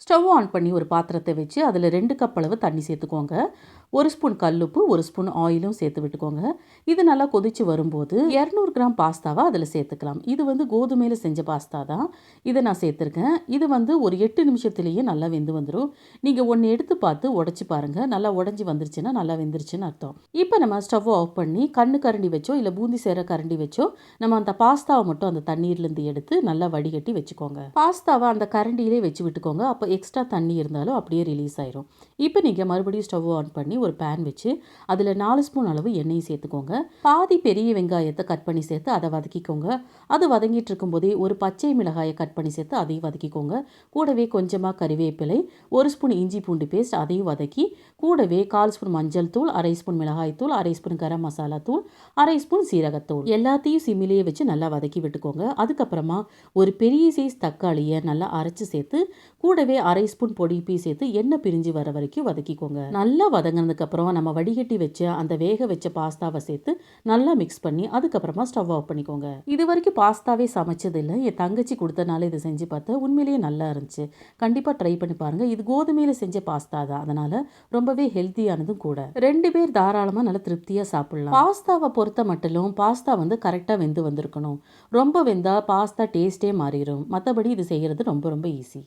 Stove on பண்ணி ஒரு பாத்திரத்தை வச்சு அதில் 2 கப் அளவு தண்ணி சேர்த்துக்கோங்க. 1 ஸ்பூன் கல்லுப்பு, 1 ஸ்பூன் ஆயிலும் சேர்த்து விட்டுக்கோங்க. இது நல்லா கொதிச்சு வரும்போது 200 கிராம் பாஸ்தாவை அதில் சேர்த்துக்கலாம். இது வந்து கோதுமையில் செஞ்ச பாஸ்தா தான். இதை நான் சேர்த்துருக்கேன். இது வந்து ஒரு 8 நிமிஷத்துலேயே நல்லா வெந்து வந்துடும். நீங்கள் ஒன்று எடுத்து பார்த்து உடச்சி பாருங்கள். நல்லா உடஞ்சி வந்துருச்சுன்னா நல்லா வெந்துருச்சுன்னு அர்த்தம். இப்போ நம்ம ஸ்டவ் ஆஃப் பண்ணி கண்ணு கரண்டி வச்சோ இல்லை பூந்தி செய்கிற கரண்டி வச்சோ நம்ம அந்த பாஸ்தாவை மட்டும் அந்த தண்ணீர்லேருந்து எடுத்து நல்லா வடிகட்டி வச்சுக்கோங்க. பாஸ்தாவை அந்த கரண்டியிலே வச்சு விட்டுக்கோங்க. அப்போ எக்ஸ்ட்ரா தண்ணி இருந்தாலும் அப்படியே ரிலீஸ் ஆயிரும். இப்போ நீங்கள் மறுபடியும் ஸ்டவ் ஆன் பண்ணி ஒரு பேன் வச்சு அதில் 4 ஸ்பூன் அளவு எண்ணெய் சேர்த்துக்கோங்க. பாதி பெரிய வெங்காயத்தை கட் பண்ணி சேர்த்து அதை வதக்கிக்கோங்க. அது வதங்கிட்டு இருக்கும்போதே ஒரு பச்சை மிளகாயை கட் பண்ணி சேர்த்து அதையும் வதக்கிக்கோங்க. கூடவே கொஞ்சமாக கறிவேப்பிலை, 1 ஸ்பூன் இஞ்சி பூண்டு பேஸ்ட் அதையும் வதக்கி, கூடவே 1/4 ஸ்பூன் மஞ்சள் தூள், 1/2 ஸ்பூன் மிளகாய் தூள், 1/2 ஸ்பூன் கரம் மசாலா தூள், 1/2 ஸ்பூன் சீரகத்தூள் எல்லாத்தையும் சிம்மிலேயே வச்சு நல்லா வதக்கி விட்டுக்கோங்க. அதுக்கப்புறமா ஒரு பெரிய சைஸ் தக்காளியை நல்லா அரைச்சி சேர்த்து கூடவே 1/2 ஸ்பூன் பொடி சேர்த்து எண்ணெய் பிரிஞ்சு வர வரைக்கும் வதக்கிக்கோங்க. நல்லா வதங்கினதுக்கு அப்புறம் நம்ம வடிகட்டி வச்ச அந்த வேக வச்ச பாஸ்தாவை சேர்த்து நல்லா மிக்ஸ் பண்ணி அதுக்கப்புறமா ஸ்டவ் ஆஃப் பண்ணிக்கோங்க. இது வரைக்கும் பாஸ்தாவே சமைச்சது இல்லை. என் தங்கச்சி கொடுத்தனால இதை செஞ்சு பார்த்தேன். உண்மையிலேயே நல்லா இருந்துச்சு. கண்டிப்பாக ட்ரை பண்ணி பாருங்க. இது கோதுமையில செஞ்ச பாஸ்தா தான், அதனால ரொம்பவே ஹெல்த்தியானதும் கூட. 2 பேர் தாராளமாக நல்லா திருப்தியாக சாப்பிடலாம். பாஸ்தாவை பொறுத்த மட்டும் பாஸ்தா வந்து கரெக்டாக வெந்து வந்திருக்கணும். ரொம்ப வெந்தா பாஸ்தா டேஸ்டே மாறிடும். மற்றபடி இது செய்கிறது ரொம்ப ரொம்ப ஈஸி.